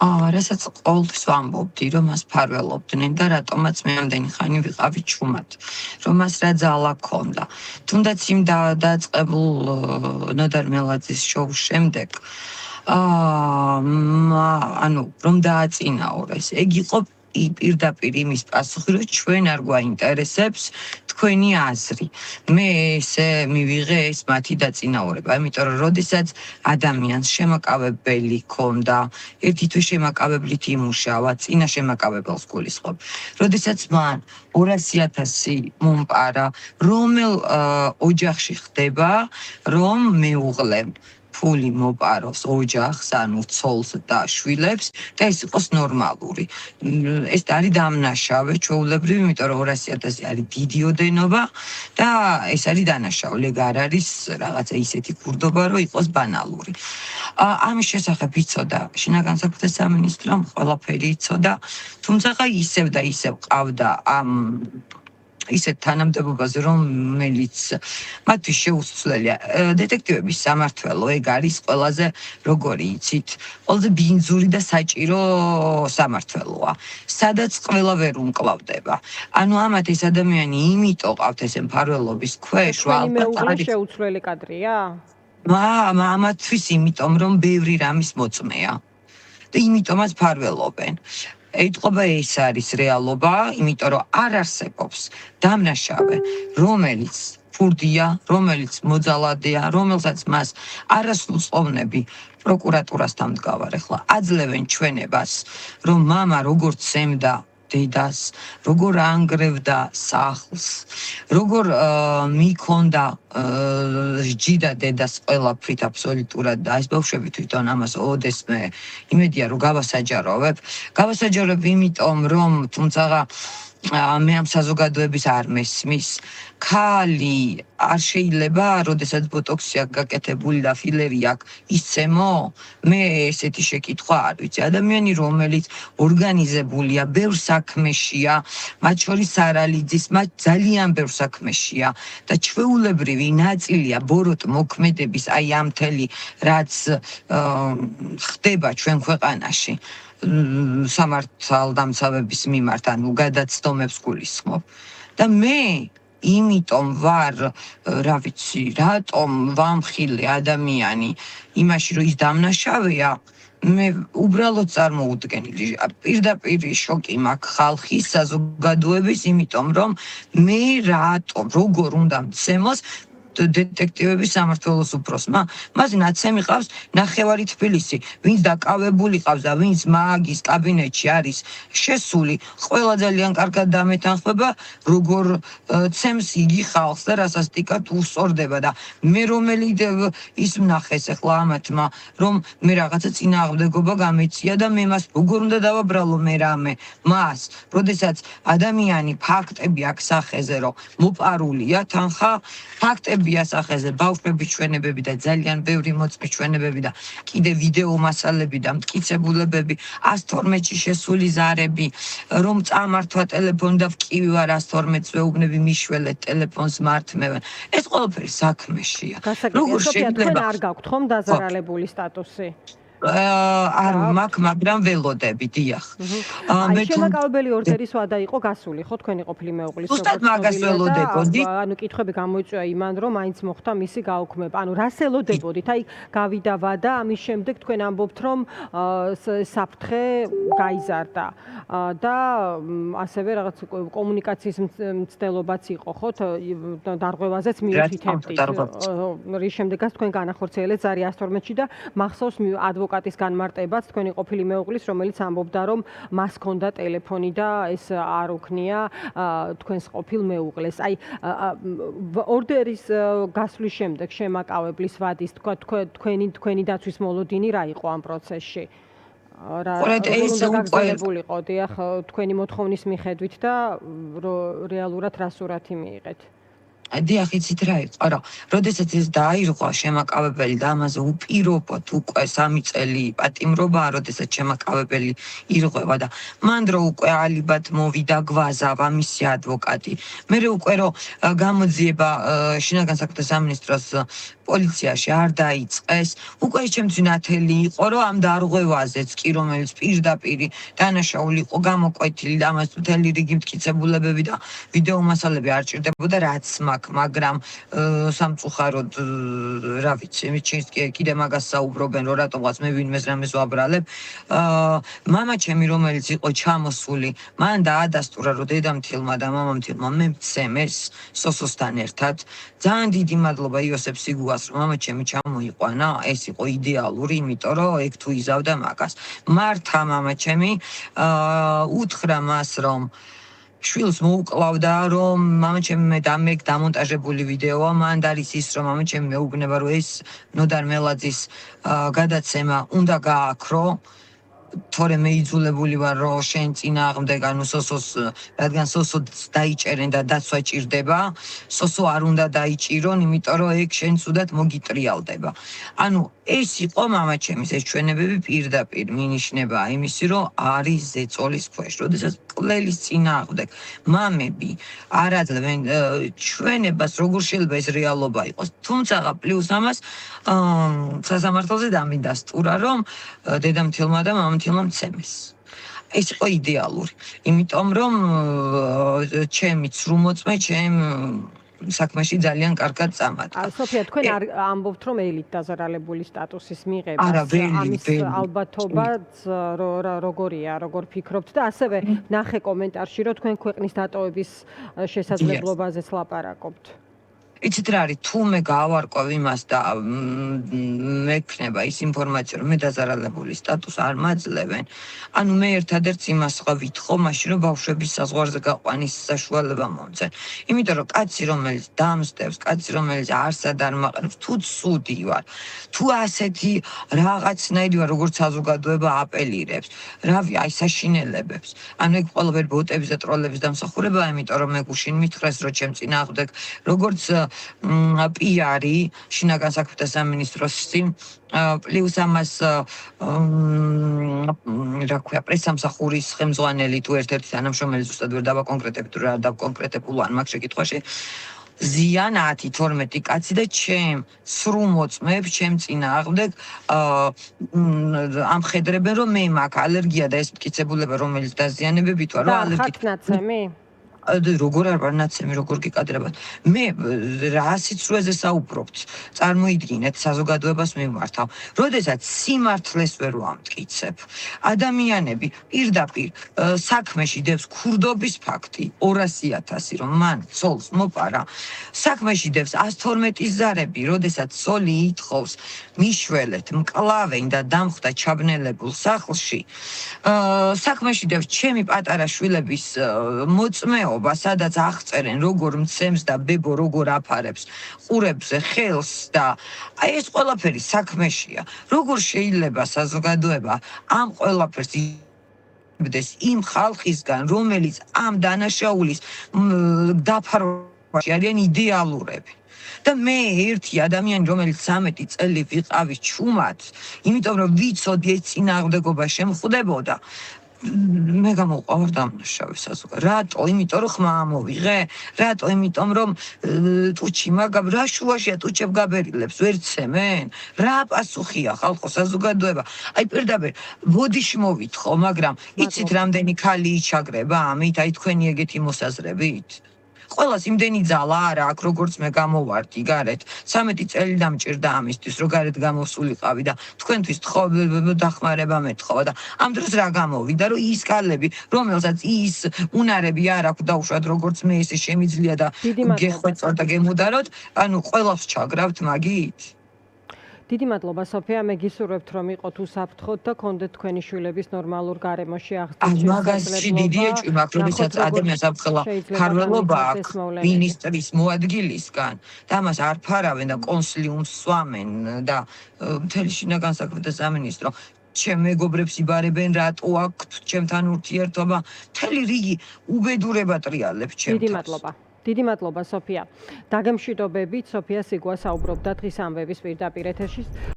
რასაც ყოველთვის ვამბობდი, რომ მას ფარველობდნენ და რატომაც მე ამდენი ხანი ვიყავი ჩუმად, რომ მას რა ძალა ჰქონდა. თუნდაც იმ დაწყებულ ნოდარ მელაძის შოუს შემდეგ ანუ რომ დააწინაურეს. ეგ იყო პირდაპირ იმის პასუხი, რომ ჩვენ არ გვაინტერესებს თქვენი აზრი. მე ესე მივიღე ეს მათი დაწინაურება, იმიტომ რომ როდესაც ადამიანს შემაკავებელი ჰქონდა, ერთი თვე შემაკავებლით იმუშავა, წინა შემაკავებელს გულისხმობ. როდესაც მან 200,000 მომპარა, რომელ ოჯახში ხდება, რომ მეუღლემ ფული მოპაროს ოჯახს, ანუ ცოლს და შვილებს და ეს იყოს ნორმალური. ეს არის დამნაშავე, ჩვეულებრივი, იმიტომ რომ 200,000 არის დიდი ოდენობა და ეს არის დანაშაული. ეგ არ არის რაღაცა ისეთი ქურდობა, რომ იყოს ბანალური. ამის შესახებ იცოდა შინაგან საქმეთა სამინისტრომ, ყველაფერი იცოდა, თუმცა ისევ და ისევ ყავდა ამ ისეთ თანამდებობაზე, რომელიც მათთვის შეუცვლელია. დეტექტივების სამმართველო ეგ არის ყველაზე, როგორი იცით, ყველაზე ბინძური და საჭირო სამმართველოა, სადაც ყველა ვერ უმკლავდება. ანუ ამათ ეს ადამიანი იმიტომ ყავთ ესე მფარველობის ქვეშ, რომ ალბათ შეუცვლელი კადრია? ამათთვის იმიტომ, რომ ბევრი რამის მოწმეა და იმიტომაც ფარველობენ. ეთყობა ეს არის რეალობა, იმიტომ რომ არ არსებობს დამნაშავე, რომელიც ფურდია, რომელიც მოძალადეა, რომელსაც მას არასრულწლოვნები პროკურატურასთან მდგავარ ახლა აძლევენ ჩვენებას, რომ მამა როგორ ცემდა დედას, როგორ ანგრევდა სახლს, როგორ მიქონდა ჯიდა დედას ყველაფრით აბსოლუტურად და ეს ბავშვები თვითონ ამას ოდესმე იმედია რომ გავასაჯაროვებ იმიტომ რომ თუმცა მე ამ საზოგადოების არ მესმის ქალი არ შეიძლება როდესაც ბოტოქსი აქვს გაკეთებული და ფილერი აქვს ისცემო მე ესეთი შეკითხვა არ ვიცი ადამიანი რომელიც ორგანიზებულია ბევრ საქმეშია მათ შორის სარალიძის მათ ძალიან ბევრ საქმეშია და ჩვეულებრივი ნაწილია ბოროტ მოქმედების აი ამ მთელი რაც ხდება ჩვენ ქვეყანაში სამართალდამცავების მიმართ, ანუ გადაცდომებს გულისხმობ. და მე იმიტომ ვარ, რა ვიცი, რატომ ვამხილე ადამიანი იმაში, რომ ის დამნაშავეა, მე უბრალოდ წარმოუდგენელი. პირდაპირ შოკი მაქვს ხალხის საზოგადოების, იმიტომ რომ მე რატომ, როგორ უნდა მცემოს დეტექტივების სამმართველოს უფროსმა, მას ნაცემი ყავს ნახევარი თბილისი, ვინც დაკავებული ყავს და ვინც მაგის კაბინეტში არის შესული, ყველა ძალიან კარგად დამეთანხმება, როგორ ცემს იგი ხალხს და რასასტიკად უსწორდება და მე რომელი ის ვნახეს ახლა ამათმა, რომ მე რაღაცა წინააღმდეგობა გამეცია და მე მას როგორ უნდა დავაბრალო მე რამე მას, როდესაც ადამიანი ფაქტები აქვს სახეზე, რომ მოპარულია თანხა, ფაქტები ასახეზე ბავშვების ჩვენებები და ძალიან ბევრი მოწმის ჩვენებები და კიდე ვიდეო მასალები და მტკიცებულებები 112-ში შესული ზარები რომ წამართვა ტელეფონი და ვკივი ვარ 112-ს ვეუბნები მიშველეთ ტელეფონს მართმევენ ეს ყველაფერი საქმეშია როგორ შეიძლება არ გაქვთ ხომ დაზარალებული სტატუსი არ მაქვს, მაგრამ ველოდები, დიახ. მე შემაკავებელი ორდერის ვადა იყო გასული, ხო თქვენი ყოფილი მეუღლის ზუსტად მაგას ველოდებოდი. ანუ კითხვები გამოიწვია იმან, რომ მაინც მოხდა მისი გაუქმება. ანუ რას ელოდებოდით? აი გავიდა ვადა, ამის შემდეგ თქვენ ამბობთ, რომ საფრთხე გაიზარდა და ასევე რაღაც კომუნიკაციის მცდელობაც იყო, ხო? დარღვევაზეც მიუთითებდით. რის შემდეგაც თქვენ განახორციელეთ ზარი 112-ში და მახსოვს ადვოკატის განმარტებაც თქვენი ყოფილი მეუღლის, რომელიც ამბობდა, რომ მას ჰქონდა ტელეფონი და ეს არ უქნია თქვენს ყოფილ მეუღლეს. აი ორდერის გასვლის შემდეგ შემაკავებლის ვადის თქვენი დაცვის მოლოდინი რა იყო ამ პროცესში? გაგრძელებულიყო, დიახ, თქვენი მოთხოვნის მიხედვით და რეალურად რა სურათი მიიღეთ? დიახ, იცით რა იყო, რომ როდესაც ეს დაირღვა შემაკავებელი და ამაზე უპირობოდ უკვე 3 წელი პატიმრობაა, როდესაც შემაკავებელი ირღვევა და მან რო უკვე ალიბად მოვიდა გვაზავა მისი ადვოკატი. მე უკვე რო გამოძიება შინაგან საქმეთა სამინისტროს პოლიციაში არ დაიწყეს. უკვე ჩემთვის ნათელი იყო, რომ ამ დარღვევაზეც კი, რომელიც პირდაპირ დანაშაული იყო გამოკვეთილი და ამას მთელი რიგი მტკიცებულებები და ვიდეო მასალები არ ჭირდებოდა, რაც მაქვს, მაგრამ სამწუხაროდ რა ვიცი, ჩემს კიდე მაგას საუბრობენ, რომ რატომღაც მე ვინმეს რამეს ვაბრალებ. მამაჩემი, რომელიც იყო ჩამოსული, მან დაადასტურა, რომ დედამთილმა და მამამთილმა მე მცემეს სოსოსთან ერთად. ძალიან დიდი მადლობა იოსებ სიგუას, რომ მამაჩემი ჩამოიყვანა, ეს იყო იდეალური, იმიტომ რომ ეგ თუ იზავდა მაგას. მართა მამაჩემი უთხრა მას, რომ შვილს მოუკლავდა, რომ მამაჩემი მე დამონტაჟებული ვიდეოა, მან არის ის, რომ მამაჩემი მეუბნება, რომ ეს ნოდარ მელაძის გადაცემა უნდა გააქრო. თორე მე იძულებული ვარ, რომ შენ წინააღმდეგ, ანუ სოსოს, რადგან სოსოს დაიჭერენ და დაცვა ჭირდება, სოსო არ უნდა დაიჭირონ, იმიტომ რომ ეგ შენ ცუდად მოგიტრიალდება. ანუ ეს იყო მამაჩემის ეს ჩვენებები პირდაპირ მინიშნება იმისი, რომ არის ზეწოლის ქვეშ. როდესაც კვლელის წინააღმდეგ მამები არ აძლევენ ჩვენებას, როგორ შეიძლება ეს რეალობა იყოს. თუმცა პლუს ამას სასამართლოზე დამიდასტურა, რომ დედამთილმა და მამამთილმა მცემეს. ეს იყო იდეალური, იმიტომ რომ ჩემი ცრუმოწმე ჩემ საქმეში ძალიან კარგად წამატა. სოფია, თქვენ არ ამბობთ, რომ ელით დაზარალებული სტატუსის მიღებას. არა, ამის ალბათობაც როგორია, როგორ ფიქრობთ და ასევე ნახე კომენტარში, რომ თქვენ ქვეყნის დატოვების შესაძლებლობაზეც ლაპარაკობთ. იცით რა არის, თუ მე გავარკვევ იმას და მექნება ის ინფორმაცია, რომ მე დაზარალებული სტატუსს არ მაძლევენ, ანუ მე ერთადერთს იმას ვითხოვ, მაშინ რომ ბავშვების საზღვარზე გაყვანის საშუალება მომცენ. იმიტომ რომ კაცი, რომელიც დამსდევს, კაცი, რომელიც არსად არ მაყენებს, თუ ცუდი ვარ, თუ ასეთი რაღაცნაირი ვარ, როგორც საზოგადოება აპელირებს, რავი, აი საშინელებებს. ანუ ეგ ყველაფერი ბოტების და ტროლების დამსახურებაა, იმიტომ რომ მე გუშინ მითხრეს, რომ ჩემ წინააღმდეგ როგორც PR-ი შინაგან საქმეთა სამინისტროსი პლუს ამას რა ქვია პრესამსახურის ხელმძღვანელი თუ ერთ-ერთი თანამშრომელი ზუსტად ვერ დავაკონკრეტებთ რა დავკონკრეტებულ ან მაგ შეკითხვაში ზიან 10-12 კაცი და ჩემ სრუმოწმებს ჩემ წინააღმდეგ ამხედრებენ რომ მე მაქვს ალერგია და ეს მტკიცებულება რომელიც დაზიანებებით ვარ რომ ალერგი როგორ არ ვარ ნაცემი, როგორ გიკადრებათ. მე რა სიცრუეზე საუბრობთ, წარმოიდგინეთ საზოგადოებას მიმართავ. როდესაც სიმართლეს ვერ ვამტკიცებ, ადამიანები პირდაპირ საქმეში დევს ქურდობის ფაქტი 200,000, რომ მან ცოლს მოპარა. საქმეში დევს 112 ზარები, როდესაც ცოლი ითხოვს მიშველეთ, მკლავენ და დამხვდა ჩაბნელებულ სახლში. საქმეში დევს ჩემი პატარა შვილების მოწმეობა, სადაც აღწერენ როგორ მცემს და ბებო როგორ აფარებს ყურებზე ხელს და აი ეს ყველაფერი საქმეშია. როგორ შეიძლება საზოგადოება ამ ყველაფერს იბდეს იმ ხალხისგან, რომელიც ამ დანაშაულის დაფარვაში არიან იდეალურები. და მე ერთი ადამიანი, რომელიც 13 წელი ვიყავი ჩუმად, იმიტომ რომ ვიცოდი ეს წინააღმდეგობა შემხვდებოდა, მე გამოვყავარ დამნაშავე საზოგადოება. რატო? იმიტომ რომ ხმა ამოვიღე? რატო? იმიტომ რომ ტუჩი მაგამ რა შუაშია ტუჩებ გაბერილებს ვერ ცემენ? რა პასუხია ხალხო საზოგადოება? აი პირდაპირ ბოდიში მოვითხოვ, მაგრამ იცით რამდენი ქალი იჩაგრება ამით, აი თქვენი ეგეთი მოსაზრებით? ყველას იმდენი ძალა არა აქვს, როგორც მე გამოვარდი გარეთ. 13 წელი დამჭირდა ამისთვის, რომ გარეთ გამოსულიყავი და თქვენთვის დახმარება მეთხოვა და ამ დროს რა გამოვიდა, რომ ის ქალები, რომელსაც ის უნარები არ აქვს დაუშვათ, როგორც მე ესე შემიძლია და გეხვეწოთ და გემუდაროთ, ანუ ყველას ჩაგრავთ მაგით? დიდი მადლობა სოფია, მე გისურვებთ რომ იყოთ უსაფრთხოდ და გქონდეთ თქვენი შვილების ნორმალურ გარემოში აღზრდის მაგაში დიდი ეჭვი მაქვს, როდესაც ადამიანს აფხელა ქარველობა აქვს მინისტრის მოადგილისგან და ამას არ ფარავენ და კონსილიუმს სვამენ და მთელი შინაგან საქმეთა სამინისტრო ჩემ მეგობრებს იბარებენ, რატო აქვთ ჩემთან ურთიერთობა, მთელი რიგი უბედურება ტრიალებს ჩემთან. დიდი მადლობა სოფია. დაგემშვიდობებით, სოფია სიგუა საუბრობდა დღის ამბების პირდაპირ ეთერში.